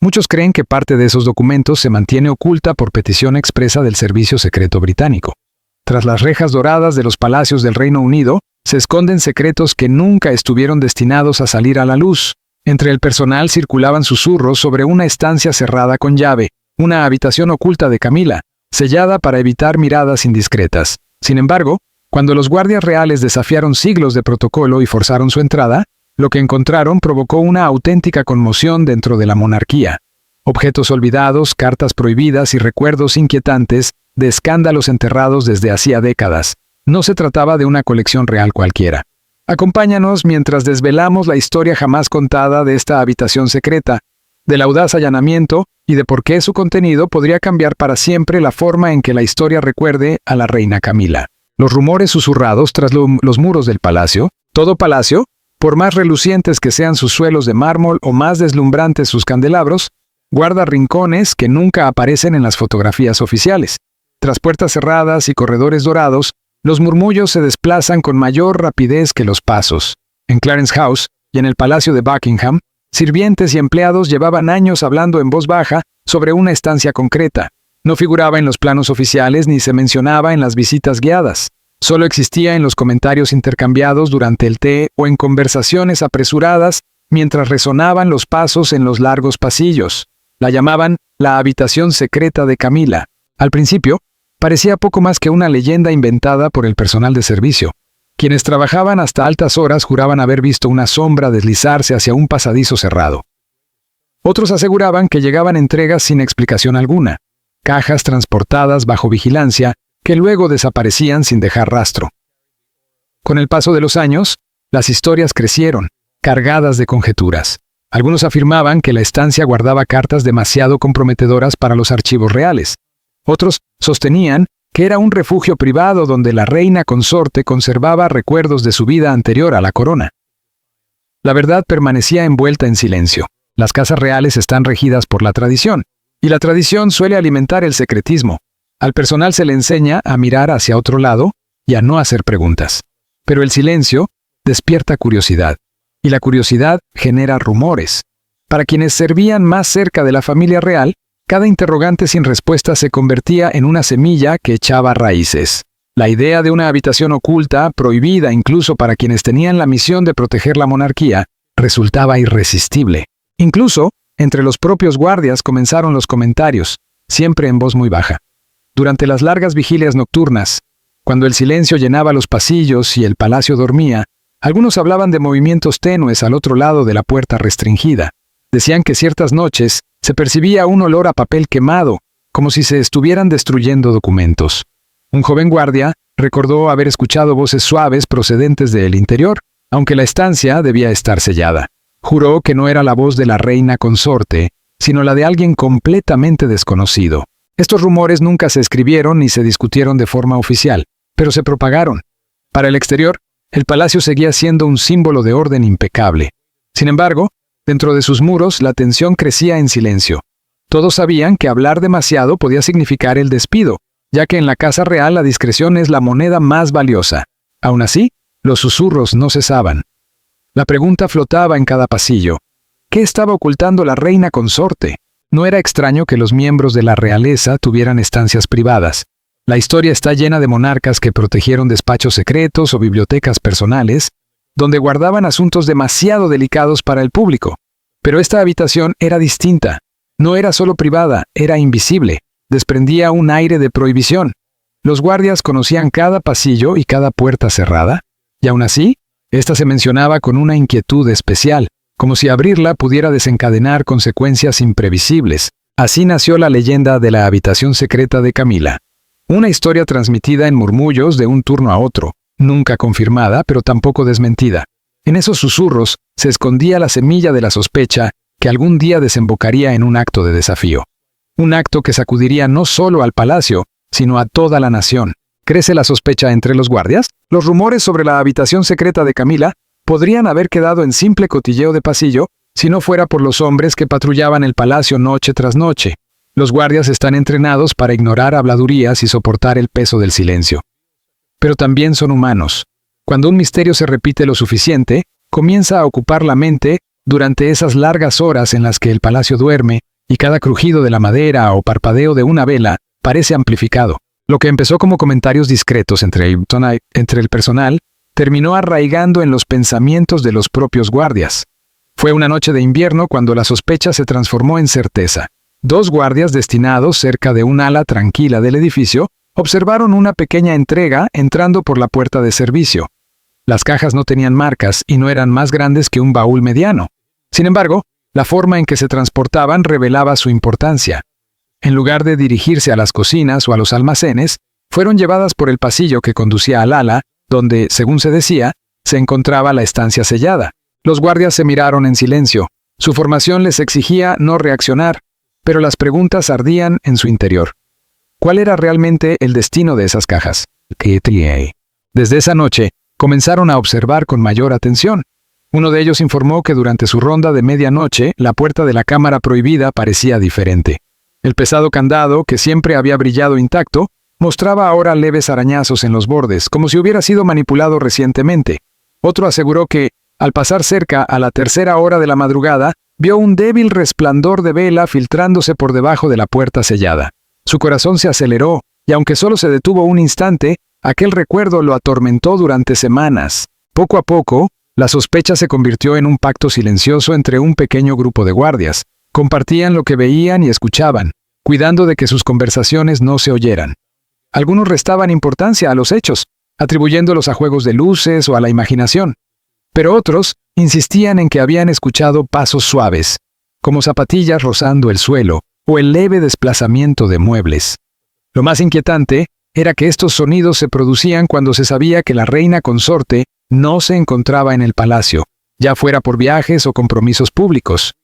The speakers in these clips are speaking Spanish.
Muchos creen que parte de esos documentos se mantiene oculta por petición expresa del Servicio Secreto Británico. Tras las rejas doradas de los palacios del Reino Unido, se esconden secretos que nunca estuvieron destinados a salir a la luz. Entre el personal circulaban susurros sobre una estancia cerrada con llave, una habitación oculta de Camila, sellada para evitar miradas indiscretas. Sin embargo, cuando los guardias reales desafiaron siglos de protocolo y forzaron su entrada, lo que encontraron provocó una auténtica conmoción dentro de la monarquía. Objetos olvidados, cartas prohibidas y recuerdos inquietantes de escándalos enterrados desde hacía décadas. No se trataba de una colección real cualquiera. Acompáñanos mientras desvelamos la historia jamás contada de esta habitación secreta, del audaz allanamiento y de por qué su contenido podría cambiar para siempre la forma en que la historia recuerde a la reina Camila. Los rumores susurrados tras los muros del palacio, todo palacio, por más relucientes que sean sus suelos de mármol o más deslumbrantes sus candelabros, guarda rincones que nunca aparecen en las fotografías oficiales. Tras puertas cerradas y corredores dorados, los murmullos se desplazan con mayor rapidez que los pasos. En Clarence House y en el Palacio de Buckingham, sirvientes y empleados llevaban años hablando en voz baja sobre una estancia concreta. No figuraba en los planos oficiales ni se mencionaba en las visitas guiadas. Solo existía en los comentarios intercambiados durante el té o en conversaciones apresuradas mientras resonaban los pasos en los largos pasillos. La llamaban la habitación secreta de Camila. Al principio, parecía poco más que una leyenda inventada por el personal de servicio. Quienes trabajaban hasta altas horas juraban haber visto una sombra deslizarse hacia un pasadizo cerrado. Otros aseguraban que llegaban entregas sin explicación alguna, cajas transportadas bajo vigilancia que luego desaparecían sin dejar rastro. Con el paso de los años, las historias crecieron, cargadas de conjeturas. Algunos afirmaban que la estancia guardaba cartas demasiado comprometedoras para los archivos reales. Otros sostenían que era un refugio privado donde la reina consorte conservaba recuerdos de su vida anterior a la corona. La verdad permanecía envuelta en silencio. Las casas reales están regidas por la tradición, y la tradición suele alimentar el secretismo. Al personal se le enseña a mirar hacia otro lado y a no hacer preguntas. Pero el silencio despierta curiosidad, y la curiosidad genera rumores. Para quienes servían más cerca de la familia real, cada interrogante sin respuesta se convertía en una semilla que echaba raíces. La idea de una habitación oculta, prohibida incluso para quienes tenían la misión de proteger la monarquía, resultaba irresistible. Incluso, entre los propios guardias comenzaron los comentarios, siempre en voz muy baja. Durante las largas vigilias nocturnas, cuando el silencio llenaba los pasillos y el palacio dormía, algunos hablaban de movimientos tenues al otro lado de la puerta restringida. Decían que ciertas noches se percibía un olor a papel quemado, como si se estuvieran destruyendo documentos. Un joven guardia recordó haber escuchado voces suaves procedentes del interior, aunque la estancia debía estar sellada. Juró que no era la voz de la reina consorte, sino la de alguien completamente desconocido. Estos rumores nunca se escribieron ni se discutieron de forma oficial, pero se propagaron. Para el exterior, el palacio seguía siendo un símbolo de orden impecable. Sin embargo, dentro de sus muros la tensión crecía en silencio. Todos sabían que hablar demasiado podía significar el despido, ya que en la casa real la discreción es la moneda más valiosa. Aún así, los susurros no cesaban. La pregunta flotaba en cada pasillo. ¿Qué estaba ocultando la reina consorte? No era extraño que los miembros de la realeza tuvieran estancias privadas. La historia está llena de monarcas que protegieron despachos secretos o bibliotecas personales, donde guardaban asuntos demasiado delicados para el público. Pero esta habitación era distinta. No era solo privada, era invisible. Desprendía un aire de prohibición. Los guardias conocían cada pasillo y cada puerta cerrada, y aún así, esta se mencionaba con una inquietud especial, como si abrirla pudiera desencadenar consecuencias imprevisibles. Así nació la leyenda de la habitación secreta de Camila. Una historia transmitida en murmullos de un turno a otro, nunca confirmada pero tampoco desmentida. En esos susurros se escondía la semilla de la sospecha que algún día desembocaría en un acto de desafío. Un acto que sacudiría no solo al palacio, sino a toda la nación. ¿Crece la sospecha entre los guardias? Los rumores sobre la habitación secreta de Camila podrían haber quedado en simple cotilleo de pasillo si no fuera por los hombres que patrullaban el palacio noche tras noche. Los guardias están entrenados para ignorar habladurías y soportar el peso del silencio. Pero también son humanos. Cuando un misterio se repite lo suficiente, comienza a ocupar la mente durante esas largas horas en las que el palacio duerme y cada crujido de la madera o parpadeo de una vela parece amplificado. Lo que empezó como comentarios discretos entre el personal terminó arraigando en los pensamientos de los propios guardias. Fue una noche de invierno cuando la sospecha se transformó en certeza. 2 guardias destinados cerca de un ala tranquila del edificio observaron una pequeña entrega entrando por la puerta de servicio. Las cajas no tenían marcas y no eran más grandes que un baúl mediano. Sin embargo, la forma en que se transportaban revelaba su importancia. En lugar de dirigirse a las cocinas o a los almacenes, fueron llevadas por el pasillo que conducía al ala, donde, según se decía, se encontraba la estancia sellada. Los guardias se miraron en silencio. Su formación les exigía no reaccionar, pero las preguntas ardían en su interior. ¿Cuál era realmente el destino de esas cajas? Desde esa noche, comenzaron a observar con mayor atención. Uno de ellos informó que durante su ronda de medianoche, la puerta de la cámara prohibida parecía diferente. El pesado candado, que siempre había brillado intacto, mostraba ahora leves arañazos en los bordes, como si hubiera sido manipulado recientemente. Otro aseguró que, al pasar cerca a la 3:00 hora de la madrugada, vio un débil resplandor de vela filtrándose por debajo de la puerta sellada. Su corazón se aceleró, y aunque solo se detuvo un instante, aquel recuerdo lo atormentó durante semanas. Poco a poco, la sospecha se convirtió en un pacto silencioso entre un pequeño grupo de guardias. Compartían lo que veían y escuchaban, cuidando de que sus conversaciones no se oyeran. Algunos restaban importancia a los hechos, atribuyéndolos a juegos de luces o a la imaginación. Pero otros insistían en que habían escuchado pasos suaves, como zapatillas rozando el suelo o el leve desplazamiento de muebles. Lo más inquietante era que estos sonidos se producían cuando se sabía que la reina consorte no se encontraba en el palacio, ya fuera por viajes o compromisos públicos.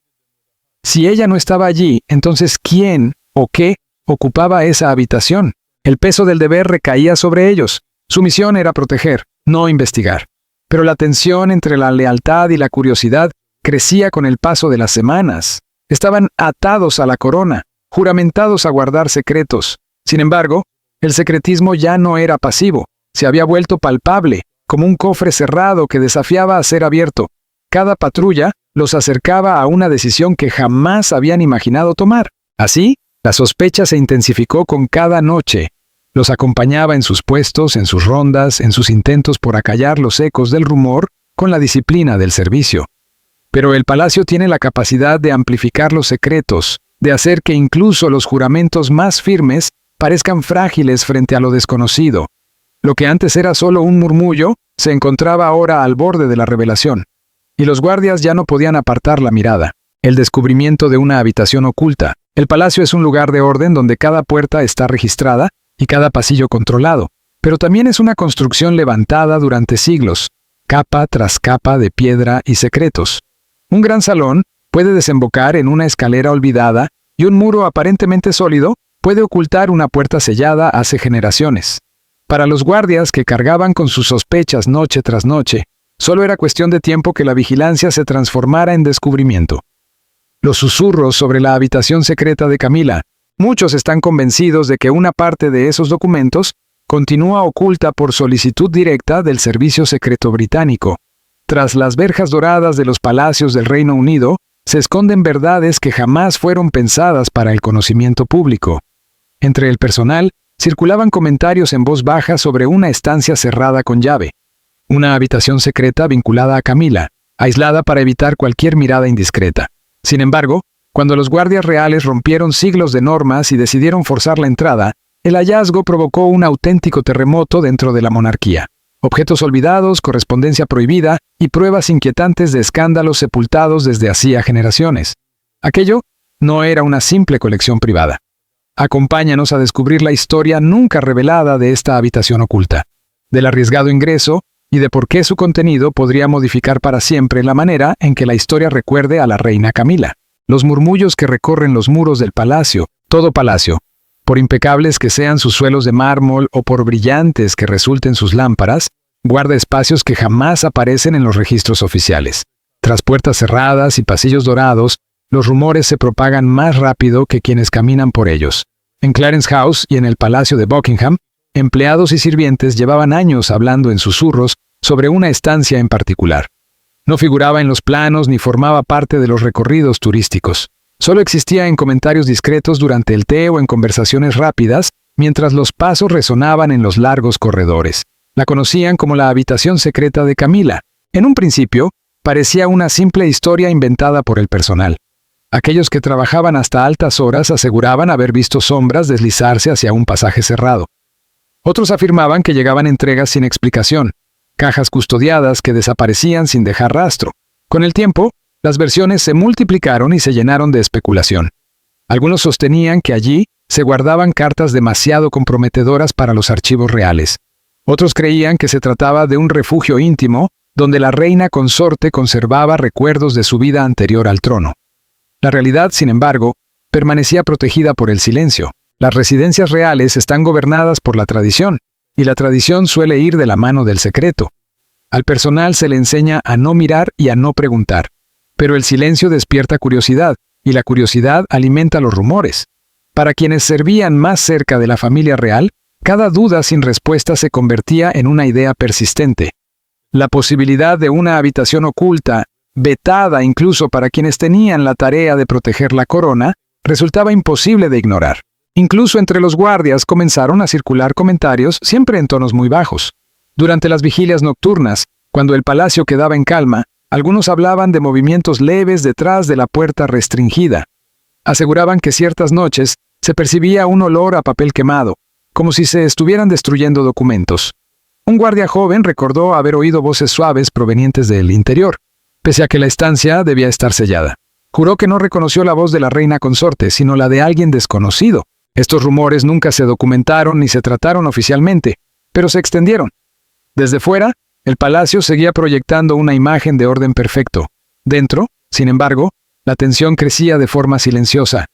Si ella no estaba allí, entonces ¿quién o qué ocupaba esa habitación? El peso del deber recaía sobre ellos. Su misión era proteger, no investigar. Pero la tensión entre la lealtad y la curiosidad crecía con el paso de las semanas. Estaban atados a la corona, juramentados a guardar secretos. Sin embargo, el secretismo ya no era pasivo, se había vuelto palpable, como un cofre cerrado que desafiaba a ser abierto. Cada patrulla los acercaba a una decisión que jamás habían imaginado tomar. Así, la sospecha se intensificó con cada noche. Los acompañaba en sus puestos, en sus rondas, en sus intentos por acallar los ecos del rumor con la disciplina del servicio. Pero el palacio tiene la capacidad de amplificar los secretos, de hacer que incluso los juramentos más firmes parezcan frágiles frente a lo desconocido. Lo que antes era solo un murmullo, se encontraba ahora al borde de la revelación. Y los guardias ya no podían apartar la mirada. El descubrimiento de una habitación oculta. El palacio es un lugar de orden donde cada puerta está registrada y cada pasillo controlado, pero también es una construcción levantada durante siglos, capa tras capa de piedra y secretos. Un gran salón puede desembocar en una escalera olvidada y un muro aparentemente sólido puede ocultar una puerta sellada hace generaciones. Para los guardias que cargaban con sus sospechas noche tras noche, solo era cuestión de tiempo que la vigilancia se transformara en descubrimiento. Los susurros sobre la habitación secreta de Camila. Muchos están convencidos de que una parte de esos documentos continúa oculta por solicitud directa del Servicio Secreto Británico. Tras las verjas doradas de los palacios del Reino Unido, se esconden verdades que jamás fueron pensadas para el conocimiento público. Entre el personal, circulaban comentarios en voz baja sobre una estancia cerrada con llave. Una habitación secreta vinculada a Camila, aislada para evitar cualquier mirada indiscreta. Sin embargo, cuando los guardias reales rompieron siglos de normas y decidieron forzar la entrada, el hallazgo provocó un auténtico terremoto dentro de la monarquía. Objetos olvidados, correspondencia prohibida y pruebas inquietantes de escándalos sepultados desde hacía generaciones. Aquello no era una simple colección privada. Acompáñanos a descubrir la historia nunca revelada de esta habitación oculta, del arriesgado ingreso y de por qué su contenido podría modificar para siempre la manera en que la historia recuerde a la reina Camila. Los murmullos que recorren los muros del palacio, todo palacio, por impecables que sean sus suelos de mármol o por brillantes que resulten sus lámparas, guarda espacios que jamás aparecen en los registros oficiales. Tras puertas cerradas y pasillos dorados, los rumores se propagan más rápido que quienes caminan por ellos. En Clarence House y en el Palacio de Buckingham, empleados y sirvientes llevaban años hablando en susurros sobre una estancia en particular. No figuraba en los planos ni formaba parte de los recorridos turísticos. Solo existía en comentarios discretos durante el té o en conversaciones rápidas, mientras los pasos resonaban en los largos corredores. La conocían como la habitación secreta de Camila. En un principio, parecía una simple historia inventada por el personal. Aquellos que trabajaban hasta altas horas aseguraban haber visto sombras deslizarse hacia un pasaje cerrado. Otros afirmaban que llegaban entregas sin explicación, cajas custodiadas que desaparecían sin dejar rastro. Con el tiempo, las versiones se multiplicaron y se llenaron de especulación. Algunos sostenían que allí se guardaban cartas demasiado comprometedoras para los archivos reales. Otros creían que se trataba de un refugio íntimo donde la reina consorte conservaba recuerdos de su vida anterior al trono. La realidad, sin embargo, permanecía protegida por el silencio. Las residencias reales están gobernadas por la tradición, y la tradición suele ir de la mano del secreto. Al personal se le enseña a no mirar y a no preguntar, pero el silencio despierta curiosidad, y la curiosidad alimenta los rumores. Para quienes servían más cerca de la familia real, cada duda sin respuesta se convertía en una idea persistente. La posibilidad de una habitación oculta, vetada incluso para quienes tenían la tarea de proteger la corona, resultaba imposible de ignorar. Incluso entre los guardias comenzaron a circular comentarios siempre en tonos muy bajos. Durante las vigilias nocturnas, cuando el palacio quedaba en calma, algunos hablaban de movimientos leves detrás de la puerta restringida. Aseguraban que ciertas noches se percibía un olor a papel quemado, como si se estuvieran destruyendo documentos. Un guardia joven recordó haber oído voces suaves provenientes del interior, pese a que la estancia debía estar sellada. Juró que no reconoció la voz de la reina consorte, sino la de alguien desconocido. Estos rumores nunca se documentaron ni se trataron oficialmente, pero se extendieron. Desde fuera, el palacio seguía proyectando una imagen de orden perfecto. Dentro, sin embargo, la tensión crecía de forma silenciosa.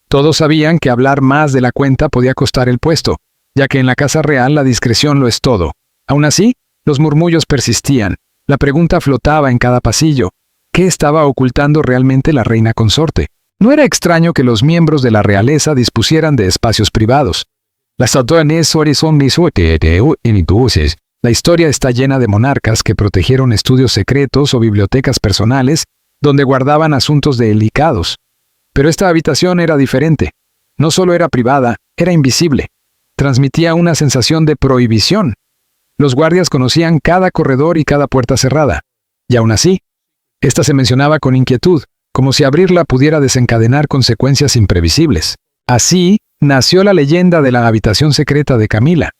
Todos sabían que hablar más de la cuenta podía costar el puesto, ya que en la casa real la discreción lo es todo. Aún así, los murmullos persistían. La pregunta flotaba en cada pasillo. ¿Qué estaba ocultando realmente la reina consorte? No era extraño que los miembros de la realeza dispusieran de espacios privados. La historia está llena de monarcas que protegieron estudios secretos o bibliotecas personales donde guardaban asuntos delicados. Pero esta habitación era diferente. No solo era privada, era invisible. Transmitía una sensación de prohibición. Los guardias conocían cada corredor y cada puerta cerrada. Y aún así, esta se mencionaba con inquietud, como si abrirla pudiera desencadenar consecuencias imprevisibles. Así nació la leyenda de la habitación secreta de Camila.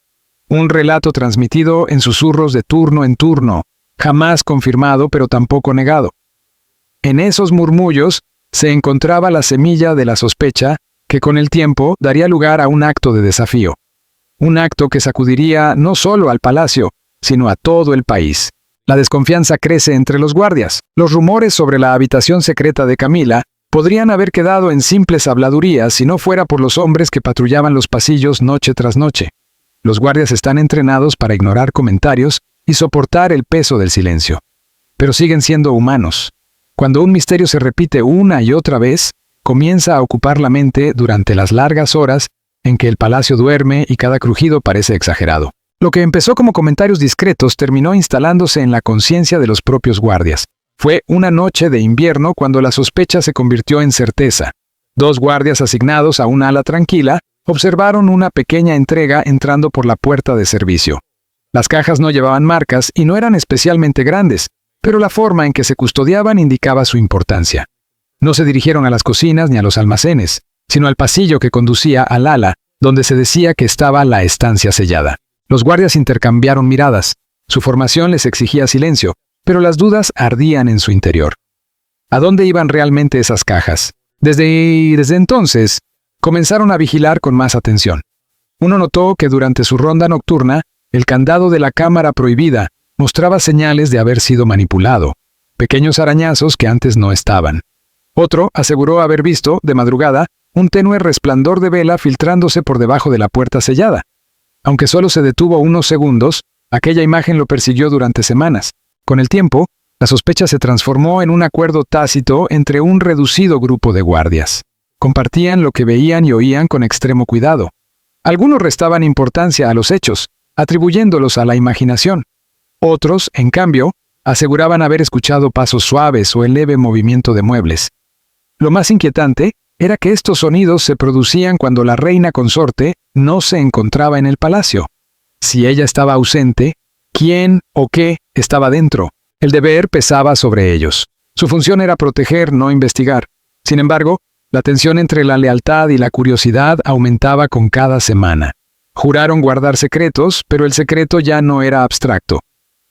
Un relato transmitido en susurros de turno en turno, jamás confirmado pero tampoco negado. En esos murmullos se encontraba la semilla de la sospecha que con el tiempo daría lugar a un acto de desafío. Un acto que sacudiría no solo al palacio, sino a todo el país. La desconfianza crece entre los guardias. Los rumores sobre la habitación secreta de Camila podrían haber quedado en simples habladurías si no fuera por los hombres que patrullaban los pasillos noche tras noche. Los guardias están entrenados para ignorar comentarios y soportar el peso del silencio. Pero siguen siendo humanos. Cuando un misterio se repite una y otra vez, comienza a ocupar la mente durante las largas horas en que el palacio duerme y cada crujido parece exagerado. Lo que empezó como comentarios discretos terminó instalándose en la conciencia de los propios guardias. Fue una noche de invierno cuando la sospecha se convirtió en certeza. 2 guardias asignados a un ala tranquila observaron una pequeña entrega entrando por la puerta de servicio. Las cajas no llevaban marcas y no eran especialmente grandes, pero la forma en que se custodiaban indicaba su importancia. No se dirigieron a las cocinas ni a los almacenes, sino al pasillo que conducía al ala, donde se decía que estaba la estancia sellada. Los guardias intercambiaron miradas. Su formación les exigía silencio, pero las dudas ardían en su interior. ¿A dónde iban realmente esas cajas? Desde entonces, comenzaron a vigilar con más atención. Uno notó que durante su ronda nocturna, el candado de la cámara prohibida mostraba señales de haber sido manipulado, pequeños arañazos que antes no estaban. Otro aseguró haber visto, de madrugada, un tenue resplandor de vela filtrándose por debajo de la puerta sellada. Aunque solo se detuvo unos segundos, aquella imagen lo persiguió durante semanas. Con el tiempo, la sospecha se transformó en un acuerdo tácito entre un reducido grupo de guardias. Compartían lo que veían y oían con extremo cuidado. Algunos restaban importancia a los hechos, atribuyéndolos a la imaginación. Otros, en cambio, aseguraban haber escuchado pasos suaves o el leve movimiento de muebles. Lo más inquietante era que estos sonidos se producían cuando la reina consorte no se encontraba en el palacio. Si ella estaba ausente, ¿quién o qué estaba dentro? El deber pesaba sobre ellos. Su función era proteger, no investigar. Sin embargo, la tensión entre la lealtad y la curiosidad aumentaba con cada semana. Juraron guardar secretos, pero el secreto ya no era abstracto.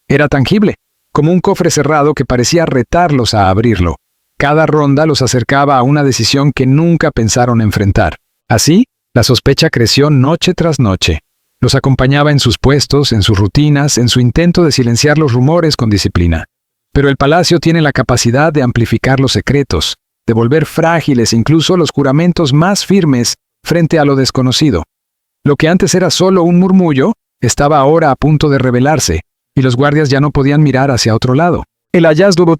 Era tangible, como un cofre cerrado que parecía retarlos a abrirlo. Cada ronda los acercaba a una decisión que nunca pensaron enfrentar. Así, la sospecha creció noche tras noche. Los acompañaba en sus puestos, en sus rutinas, en su intento de silenciar los rumores con disciplina. Pero el palacio tiene la capacidad de amplificar los secretos, de volver frágiles incluso los juramentos más firmes frente a lo desconocido. Lo que antes era solo un murmullo, estaba ahora a punto de revelarse, y los guardias ya no podían mirar hacia otro lado. El hallazgo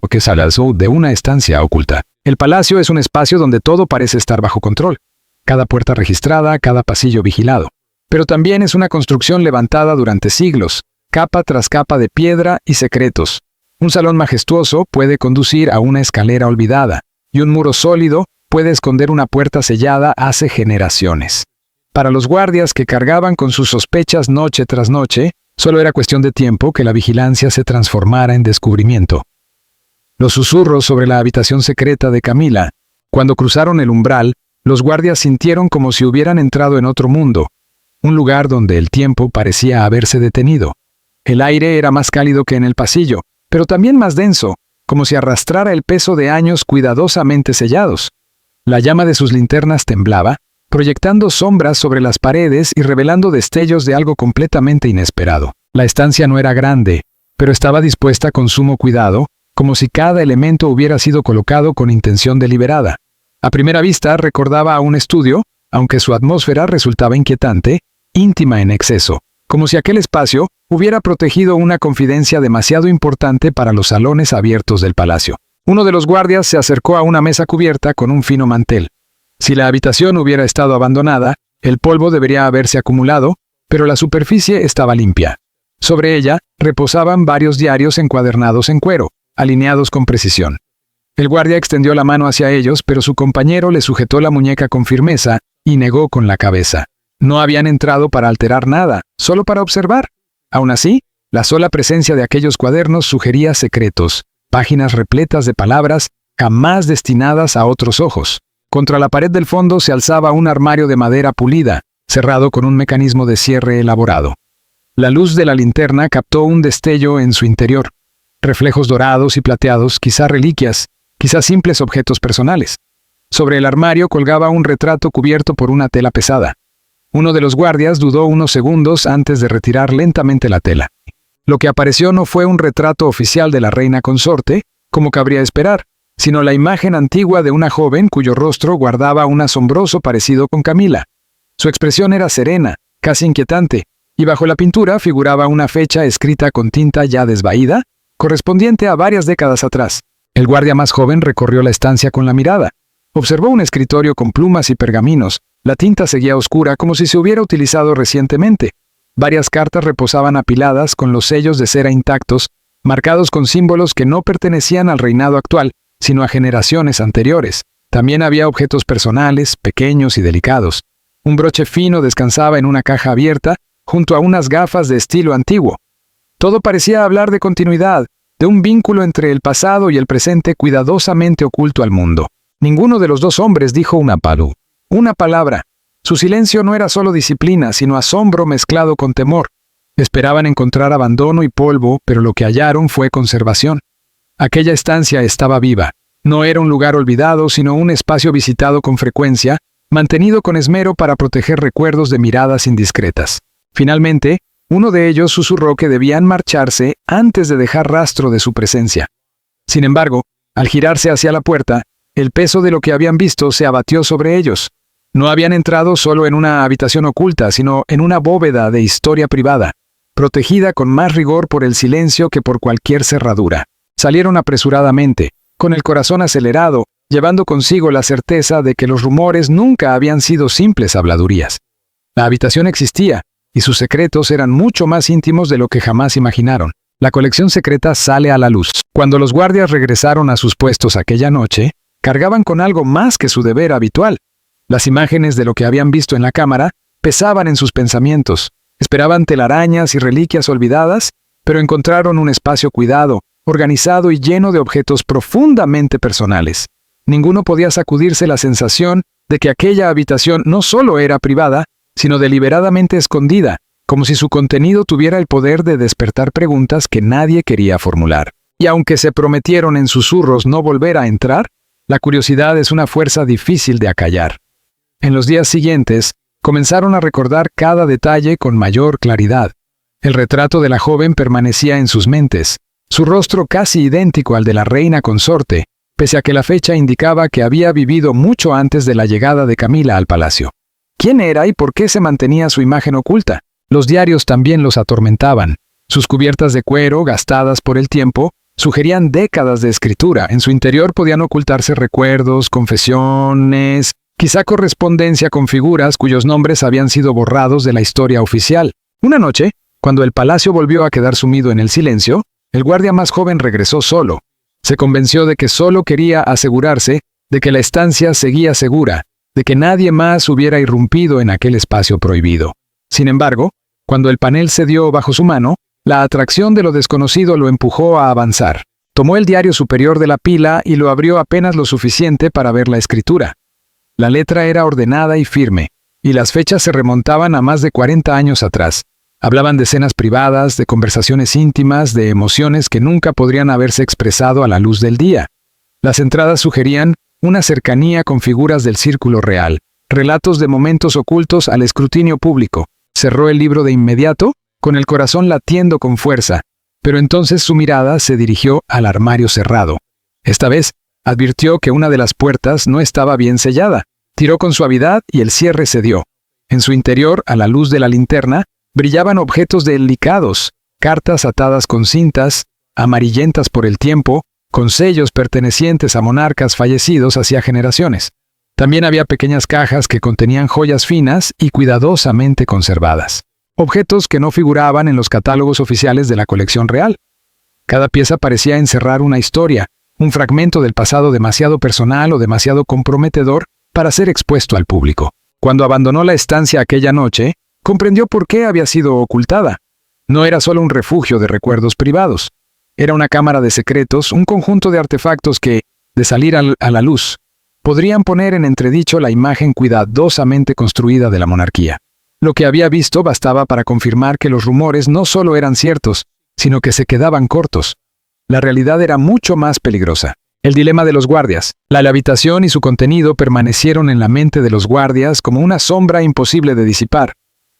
que salazó de una estancia oculta. El palacio es un espacio donde todo parece estar bajo control. Cada puerta registrada, cada pasillo vigilado. Pero también es una construcción levantada durante siglos, capa tras capa de piedra y secretos. Un salón majestuoso puede conducir a una escalera olvidada, y un muro sólido puede esconder una puerta sellada hace generaciones. Para los guardias que cargaban con sus sospechas noche tras noche, solo era cuestión de tiempo que la vigilancia se transformara en descubrimiento. Los susurros sobre la habitación secreta de Camila. Cuando cruzaron el umbral, los guardias sintieron como si hubieran entrado en otro mundo, un lugar donde el tiempo parecía haberse detenido. El aire era más cálido que en el pasillo, pero también más denso, como si arrastrara el peso de años cuidadosamente sellados. La llama de sus linternas temblaba, proyectando sombras sobre las paredes y revelando destellos de algo completamente inesperado. La estancia no era grande, pero estaba dispuesta con sumo cuidado, como si cada elemento hubiera sido colocado con intención deliberada. A primera vista recordaba a un estudio, aunque su atmósfera resultaba inquietante, íntima en exceso, como si aquel espacio hubiera protegido una confidencia demasiado importante para los salones abiertos del palacio. Uno de los guardias se acercó a una mesa cubierta con un fino mantel. Si la habitación hubiera estado abandonada, el polvo debería haberse acumulado, pero la superficie estaba limpia. Sobre ella reposaban varios diarios encuadernados en cuero, alineados con precisión. El guardia extendió la mano hacia ellos, pero su compañero le sujetó la muñeca con firmeza y negó con la cabeza. No habían entrado para alterar nada, solo para observar. Aún así, la sola presencia de aquellos cuadernos sugería secretos, páginas repletas de palabras jamás destinadas a otros ojos. Contra la pared del fondo se alzaba un armario de madera pulida, cerrado con un mecanismo de cierre elaborado. La luz de la linterna captó un destello en su interior. Reflejos dorados y plateados, quizá reliquias, quizá simples objetos personales. Sobre el armario colgaba un retrato cubierto por una tela pesada. Uno de los guardias dudó unos segundos antes de retirar lentamente la tela. Lo que apareció no fue un retrato oficial de la reina consorte, como cabría esperar, sino la imagen antigua de una joven cuyo rostro guardaba un asombroso parecido con Camila. Su expresión era serena, casi inquietante, y bajo la pintura figuraba una fecha escrita con tinta ya desvaída, correspondiente a varias décadas atrás. El guardia más joven recorrió la estancia con la mirada. Observó un escritorio con plumas y pergaminos. La tinta seguía oscura como si se hubiera utilizado recientemente. Varias cartas reposaban apiladas con los sellos de cera intactos, marcados con símbolos que no pertenecían al reinado actual, sino a generaciones anteriores. También había objetos personales, pequeños y delicados. Un broche fino descansaba en una caja abierta, junto a unas gafas de estilo antiguo. Todo parecía hablar de continuidad, de un vínculo entre el pasado y el presente cuidadosamente oculto al mundo. Ninguno de los dos hombres dijo una palabra. Su silencio no era solo disciplina, sino asombro mezclado con temor. Esperaban encontrar abandono y polvo, pero lo que hallaron fue conservación. Aquella estancia estaba viva. No era un lugar olvidado, sino un espacio visitado con frecuencia, mantenido con esmero para proteger recuerdos de miradas indiscretas. Finalmente, uno de ellos susurró que debían marcharse antes de dejar rastro de su presencia. Sin embargo, al girarse hacia la puerta, el peso de lo que habían visto se abatió sobre ellos. No habían entrado solo en una habitación oculta, sino en una bóveda de historia privada, protegida con más rigor por el silencio que por cualquier cerradura. Salieron apresuradamente, con el corazón acelerado, llevando consigo la certeza de que los rumores nunca habían sido simples habladurías. La habitación existía, y sus secretos eran mucho más íntimos de lo que jamás imaginaron. La colección secreta sale a la luz. Cuando los guardias regresaron a sus puestos aquella noche, cargaban con algo más que su deber habitual. Las imágenes de lo que habían visto en la cámara pesaban en sus pensamientos. Esperaban telarañas y reliquias olvidadas, pero encontraron un espacio cuidado, organizado y lleno de objetos profundamente personales. Ninguno podía sacudirse la sensación de que aquella habitación no solo era privada, sino deliberadamente escondida, como si su contenido tuviera el poder de despertar preguntas que nadie quería formular. Y aunque se prometieron en susurros no volver a entrar, la curiosidad es una fuerza difícil de acallar. En los días siguientes, comenzaron a recordar cada detalle con mayor claridad. El retrato de la joven permanecía en sus mentes, su rostro casi idéntico al de la reina consorte, pese a que la fecha indicaba que había vivido mucho antes de la llegada de Camila al palacio. ¿Quién era y por qué se mantenía su imagen oculta? Los diarios también los atormentaban. Sus cubiertas de cuero, gastadas por el tiempo, sugerían décadas de escritura. En su interior podían ocultarse recuerdos, confesiones, quizá correspondencia con figuras cuyos nombres habían sido borrados de la historia oficial. Una noche, cuando el palacio volvió a quedar sumido en el silencio, el guardia más joven regresó solo. Se convenció de que solo quería asegurarse de que la estancia seguía segura, de que nadie más hubiera irrumpido en aquel espacio prohibido. Sin embargo, cuando el panel cedió bajo su mano, la atracción de lo desconocido lo empujó a avanzar. Tomó el diario superior de la pila y lo abrió apenas lo suficiente para ver la escritura. La letra era ordenada y firme, y las fechas se remontaban a más de 40 años atrás. Hablaban de escenas privadas, de conversaciones íntimas, de emociones que nunca podrían haberse expresado a la luz del día. Las entradas sugerían una cercanía con figuras del círculo real, relatos de momentos ocultos al escrutinio público. Cerró el libro de inmediato, con el corazón latiendo con fuerza, pero entonces su mirada se dirigió al armario cerrado. Esta vez, advirtió que una de las puertas no estaba bien sellada. Tiró con suavidad y el cierre cedió. En su interior, a la luz de la linterna, brillaban objetos delicados, cartas atadas con cintas, amarillentas por el tiempo, con sellos pertenecientes a monarcas fallecidos hacía generaciones. También había pequeñas cajas que contenían joyas finas y cuidadosamente conservadas. Objetos que no figuraban en los catálogos oficiales de la colección real. Cada pieza parecía encerrar una historia, un fragmento del pasado demasiado personal o demasiado comprometedor para ser expuesto al público. Cuando abandonó la estancia aquella noche, comprendió por qué había sido ocultada. No era solo un refugio de recuerdos privados. Era una cámara de secretos, un conjunto de artefactos que, de salir a la luz, podrían poner en entredicho la imagen cuidadosamente construida de la monarquía. Lo que había visto bastaba para confirmar que los rumores no solo eran ciertos, sino que se quedaban cortos. La realidad era mucho más peligrosa. El dilema de los guardias. La habitación y su contenido permanecieron en la mente de los guardias como una sombra imposible de disipar.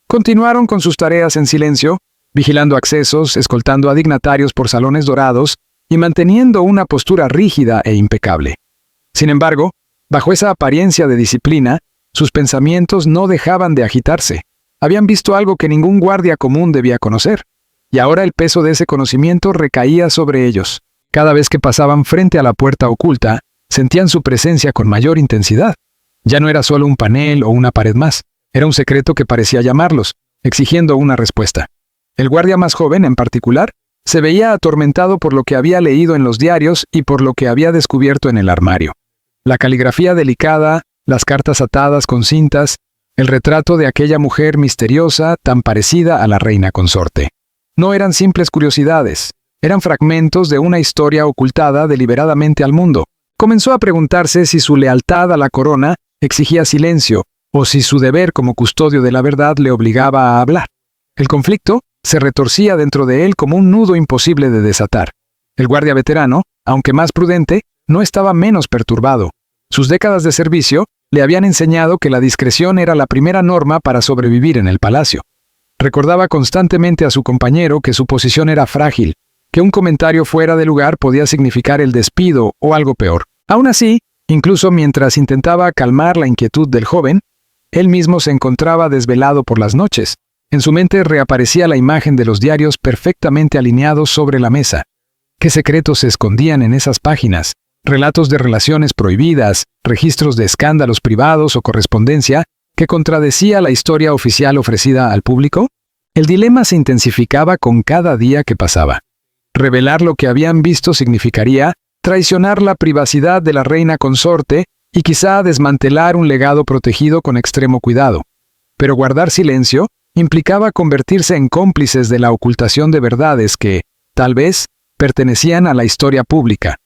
Continuaron con sus tareas en silencio, vigilando accesos, escoltando a dignatarios por salones dorados y manteniendo una postura rígida e impecable. Sin embargo, bajo esa apariencia de disciplina, sus pensamientos no dejaban de agitarse. Habían visto algo que ningún guardia común debía conocer, y ahora el peso de ese conocimiento recaía sobre ellos. Cada vez que pasaban frente a la puerta oculta, sentían su presencia con mayor intensidad. Ya no era solo un panel o una pared más, era un secreto que parecía llamarlos, exigiendo una respuesta. El guardia más joven, en particular, se veía atormentado por lo que había leído en los diarios y por lo que había descubierto en el armario. La caligrafía delicada, las cartas atadas con cintas, el retrato de aquella mujer misteriosa tan parecida a la reina consorte. No eran simples curiosidades, eran fragmentos de una historia ocultada deliberadamente al mundo. Comenzó a preguntarse si su lealtad a la corona exigía silencio, o si su deber como custodio de la verdad le obligaba a hablar. El conflicto se retorcía dentro de él como un nudo imposible de desatar. El guardia veterano, aunque más prudente, no estaba menos perturbado. Sus décadas de servicio le habían enseñado que la discreción era la primera norma para sobrevivir en el palacio. Recordaba constantemente a su compañero que su posición era frágil, que un comentario fuera de lugar podía significar el despido o algo peor. Aún así, incluso mientras intentaba calmar la inquietud del joven, él mismo se encontraba desvelado por las noches. En su mente reaparecía la imagen de los diarios perfectamente alineados sobre la mesa. ¿Qué secretos se escondían en esas páginas? Relatos de relaciones prohibidas, registros de escándalos privados o correspondencia que contradecía la historia oficial ofrecida al público. El dilema se intensificaba con cada día que pasaba. Revelar lo que habían visto significaría traicionar la privacidad de la reina consorte y quizá desmantelar un legado protegido con extremo cuidado. Pero guardar silencio implicaba convertirse en cómplices de la ocultación de verdades que, tal vez, pertenecían a la historia pública.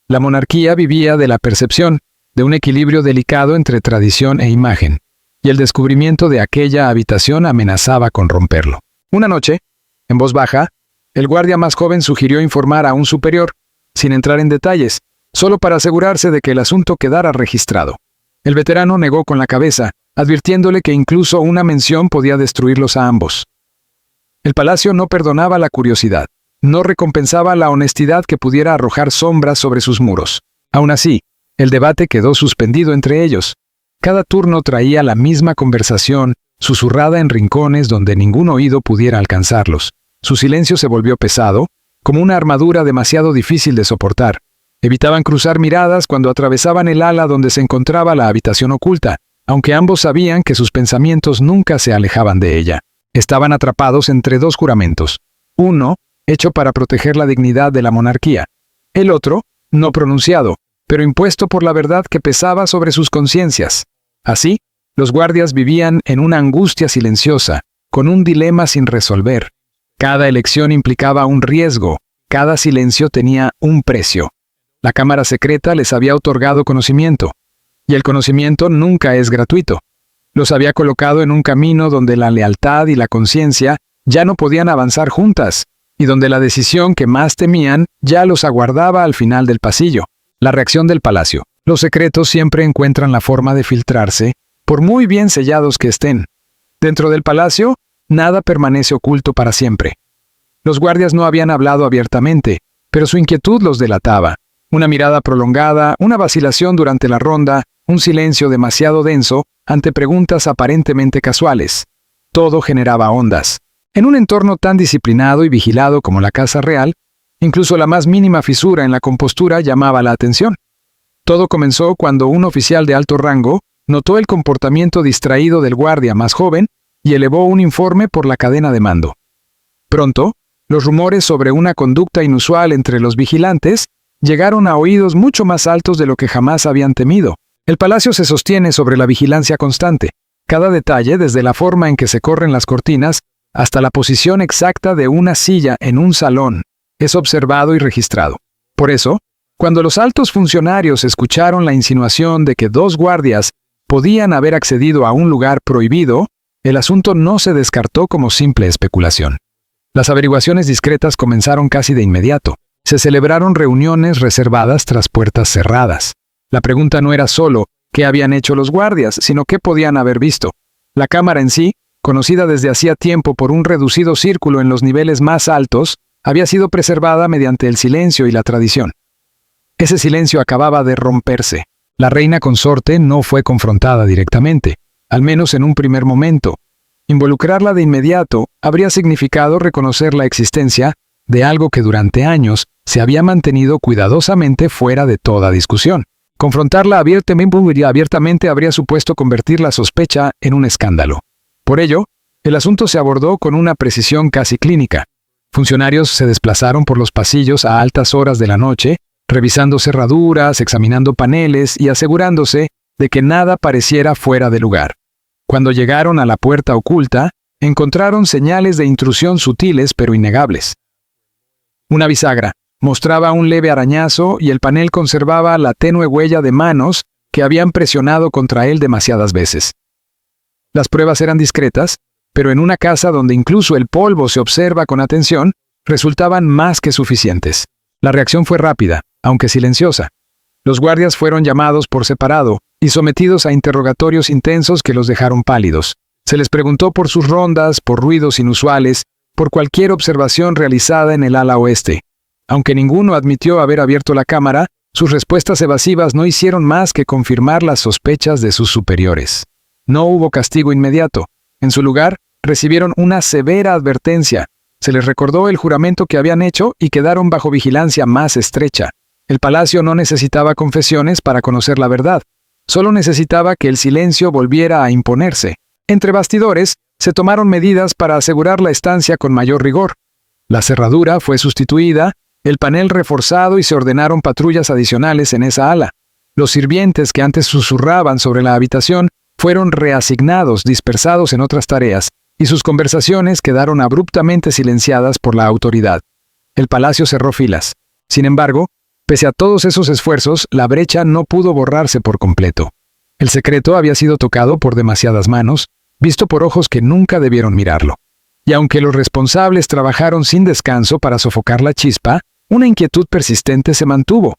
La monarquía vivía de la percepción, de un equilibrio delicado entre tradición e imagen, y el descubrimiento de aquella habitación amenazaba con romperlo. Una noche, en voz baja, el guardia más joven sugirió informar a un superior, sin entrar en detalles, solo para asegurarse de que el asunto quedara registrado. El veterano negó con la cabeza, advirtiéndole que incluso una mención podía destruirlos a ambos. El palacio no perdonaba la curiosidad, no recompensaba la honestidad que pudiera arrojar sombras sobre sus muros. Aún así, el debate quedó suspendido entre ellos. Cada turno traía la misma conversación, susurrada en rincones donde ningún oído pudiera alcanzarlos. Su silencio se volvió pesado, como una armadura demasiado difícil de soportar. Evitaban cruzar miradas cuando atravesaban el ala donde se encontraba la habitación oculta, aunque ambos sabían que sus pensamientos nunca se alejaban de ella. Estaban atrapados entre dos juramentos. Uno, hecho para proteger la dignidad de la monarquía. El otro, no pronunciado, pero impuesto por la verdad que pesaba sobre sus conciencias. Así, los guardias vivían en una angustia silenciosa, con un dilema sin resolver. Cada elección implicaba un riesgo, cada silencio tenía un precio. La cámara secreta les había otorgado conocimiento, y el conocimiento nunca es gratuito. Los había colocado en un camino donde la lealtad y la conciencia ya no podían avanzar juntas, y donde la decisión que más temían ya los aguardaba al final del pasillo. La reacción del palacio. Los secretos siempre encuentran la forma de filtrarse, por muy bien sellados que estén. Dentro del palacio, nada permanece oculto para siempre. Los guardias no habían hablado abiertamente, pero su inquietud los delataba. Una mirada prolongada, una vacilación durante la ronda, un silencio demasiado denso ante preguntas aparentemente casuales. Todo generaba ondas. En un entorno tan disciplinado y vigilado como la Casa Real, incluso la más mínima fisura en la compostura llamaba la atención. Todo comenzó cuando un oficial de alto rango notó el comportamiento distraído del guardia más joven y elevó un informe por la cadena de mando. Pronto, los rumores sobre una conducta inusual entre los vigilantes llegaron a oídos mucho más altos de lo que jamás habían temido. El palacio se sostiene sobre la vigilancia constante. Cada detalle, desde la forma en que se corren las cortinas hasta la posición exacta de una silla en un salón, es observado y registrado. Por eso, cuando los altos funcionarios escucharon la insinuación de que dos guardias podían haber accedido a un lugar prohibido, el asunto no se descartó como simple especulación. Las averiguaciones discretas comenzaron casi de inmediato. Se celebraron reuniones reservadas tras puertas cerradas. La pregunta no era solo qué habían hecho los guardias, sino qué podían haber visto. La cámara en sí, conocida desde hacía tiempo por un reducido círculo en los niveles más altos, había sido preservada mediante el silencio y la tradición. Ese silencio acababa de romperse. La reina consorte no fue confrontada directamente, al menos en un primer momento. Involucrarla de inmediato habría significado reconocer la existencia de algo que durante años se había mantenido cuidadosamente fuera de toda discusión. Confrontarla abiertamente habría supuesto convertir la sospecha en un escándalo. Por ello, el asunto se abordó con una precisión casi clínica. Funcionarios se desplazaron por los pasillos a altas horas de la noche, revisando cerraduras, examinando paneles y asegurándose de que nada pareciera fuera de lugar. Cuando llegaron a la puerta oculta, encontraron señales de intrusión sutiles pero innegables. Una bisagra mostraba un leve arañazo y el panel conservaba la tenue huella de manos que habían presionado contra él demasiadas veces. Las pruebas eran discretas, pero en una casa donde incluso el polvo se observa con atención, resultaban más que suficientes. La reacción fue rápida, aunque silenciosa. Los guardias fueron llamados por separado y sometidos a interrogatorios intensos que los dejaron pálidos. Se les preguntó por sus rondas, por ruidos inusuales, por cualquier observación realizada en el ala oeste. Aunque ninguno admitió haber abierto la cámara, sus respuestas evasivas no hicieron más que confirmar las sospechas de sus superiores. No hubo castigo inmediato. En su lugar, recibieron una severa advertencia. Se les recordó el juramento que habían hecho y quedaron bajo vigilancia más estrecha. El palacio no necesitaba confesiones para conocer la verdad. Solo necesitaba que el silencio volviera a imponerse. Entre bastidores, se tomaron medidas para asegurar la estancia con mayor rigor. La cerradura fue sustituida, el panel reforzado y se ordenaron patrullas adicionales en esa ala. Los sirvientes que antes susurraban sobre la habitación fueron reasignados, dispersados en otras tareas, y sus conversaciones quedaron abruptamente silenciadas por la autoridad. El palacio cerró filas. Sin embargo, pese a todos esos esfuerzos, la brecha no pudo borrarse por completo. El secreto había sido tocado por demasiadas manos, visto por ojos que nunca debieron mirarlo. Y aunque los responsables trabajaron sin descanso para sofocar la chispa, una inquietud persistente se mantuvo.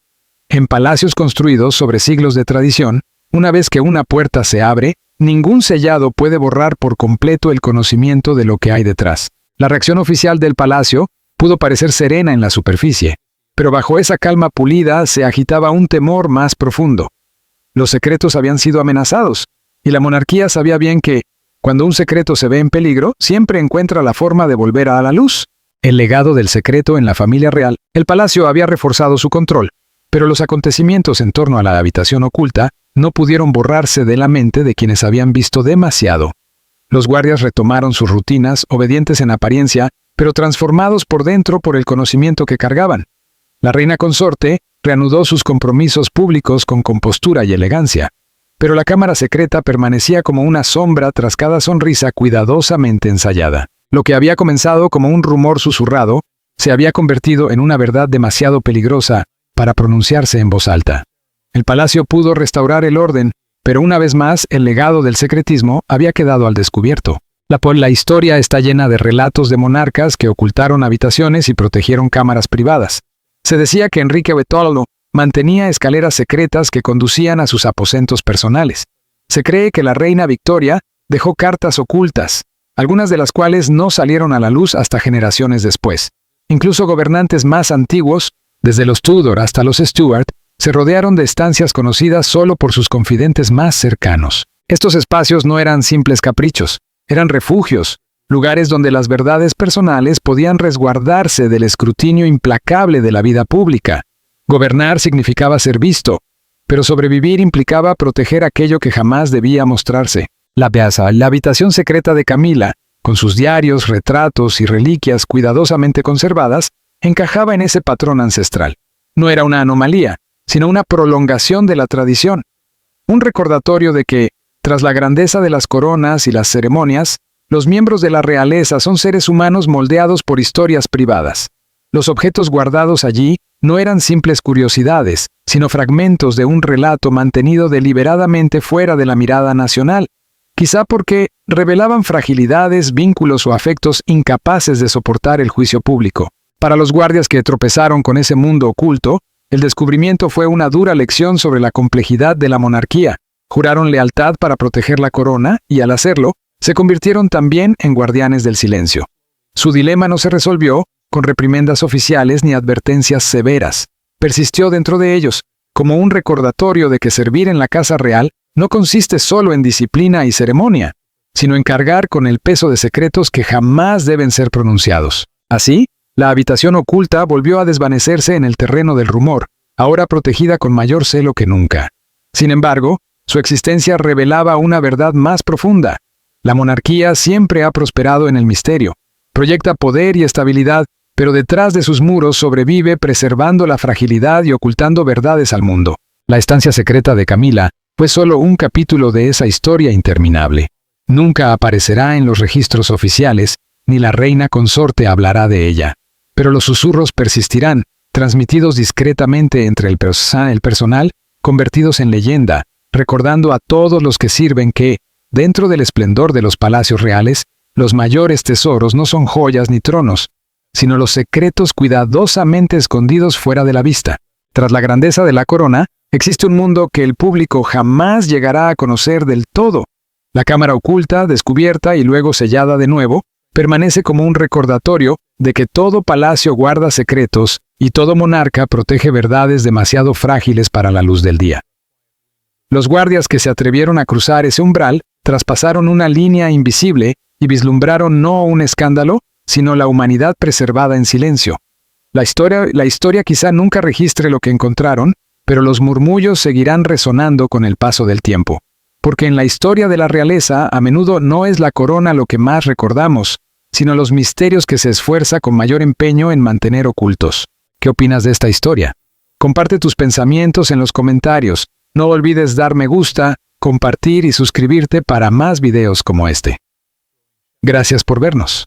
En palacios construidos sobre siglos de tradición, una vez que una puerta se abre, ningún sellado puede borrar por completo el conocimiento de lo que hay detrás. La reacción oficial del palacio pudo parecer serena en la superficie, pero bajo esa calma pulida se agitaba un temor más profundo. Los secretos habían sido amenazados, y la monarquía sabía bien que, cuando un secreto se ve en peligro, siempre encuentra la forma de volver a la luz. El legado del secreto en la familia real, el palacio había reforzado su control, pero los acontecimientos en torno a la habitación oculta no pudieron borrarse de la mente de quienes habían visto demasiado. Los guardias retomaron sus rutinas, obedientes en apariencia, pero transformados por dentro por el conocimiento que cargaban. La reina consorte reanudó sus compromisos públicos con compostura y elegancia, pero la cámara secreta permanecía como una sombra tras cada sonrisa cuidadosamente ensayada. Lo que había comenzado como un rumor susurrado, se había convertido en una verdad demasiado peligrosa para pronunciarse en voz alta. El palacio pudo restaurar el orden, pero una vez más el legado del secretismo había quedado al descubierto. La historia está llena de relatos de monarcas que ocultaron habitaciones y protegieron cámaras privadas. Se decía que Enrique VIII mantenía escaleras secretas que conducían a sus aposentos personales. Se cree que la reina Victoria dejó cartas ocultas, algunas de las cuales no salieron a la luz hasta generaciones después. Incluso gobernantes más antiguos, desde los Tudor hasta los Stuart, se rodearon de estancias conocidas solo por sus confidentes más cercanos. Estos espacios no eran simples caprichos, eran refugios, lugares donde las verdades personales podían resguardarse del escrutinio implacable de la vida pública. Gobernar significaba ser visto, pero sobrevivir implicaba proteger aquello que jamás debía mostrarse. La habitación secreta de Camila, con sus diarios, retratos y reliquias cuidadosamente conservadas, encajaba en ese patrón ancestral. No era una anomalía, sino una prolongación de la tradición. Un recordatorio de que, tras la grandeza de las coronas y las ceremonias, los miembros de la realeza son seres humanos moldeados por historias privadas. Los objetos guardados allí no eran simples curiosidades, sino fragmentos de un relato mantenido deliberadamente fuera de la mirada nacional, quizá porque revelaban fragilidades, vínculos o afectos incapaces de soportar el juicio público. Para los guardias que tropezaron con ese mundo oculto, el descubrimiento fue una dura lección sobre la complejidad de la monarquía. Juraron lealtad para proteger la corona y, al hacerlo, se convirtieron también en guardianes del silencio. Su dilema no se resolvió con reprimendas oficiales ni advertencias severas. Persistió dentro de ellos, como un recordatorio de que servir en la casa real no consiste solo en disciplina y ceremonia, sino en cargar con el peso de secretos que jamás deben ser pronunciados. Así, la habitación oculta volvió a desvanecerse en el terreno del rumor, ahora protegida con mayor celo que nunca. Sin embargo, su existencia revelaba una verdad más profunda. La monarquía siempre ha prosperado en el misterio, proyecta poder y estabilidad, pero detrás de sus muros sobrevive preservando la fragilidad y ocultando verdades al mundo. La estancia secreta de Camila fue solo un capítulo de esa historia interminable. Nunca aparecerá en los registros oficiales, ni la reina consorte hablará de ella. Pero los susurros persistirán, transmitidos discretamente entre el personal, convertidos en leyenda, recordando a todos los que sirven que, dentro del esplendor de los palacios reales, los mayores tesoros no son joyas ni tronos, sino los secretos cuidadosamente escondidos fuera de la vista. Tras la grandeza de la corona, existe un mundo que el público jamás llegará a conocer del todo. La cámara oculta, descubierta y luego sellada de nuevo, permanece como un recordatorio de que todo palacio guarda secretos y todo monarca protege verdades demasiado frágiles para la luz del día. Los guardias que se atrevieron a cruzar ese umbral traspasaron una línea invisible y vislumbraron no un escándalo, sino la humanidad preservada en silencio. La historia quizá nunca registre lo que encontraron, pero los murmullos seguirán resonando con el paso del tiempo. Porque en la historia de la realeza a menudo no es la corona lo que más recordamos, sino los misterios que se esfuerza con mayor empeño en mantener ocultos. ¿Qué opinas de esta historia? Comparte tus pensamientos en los comentarios. No olvides dar me gusta, compartir y suscribirte para más videos como este. Gracias por vernos.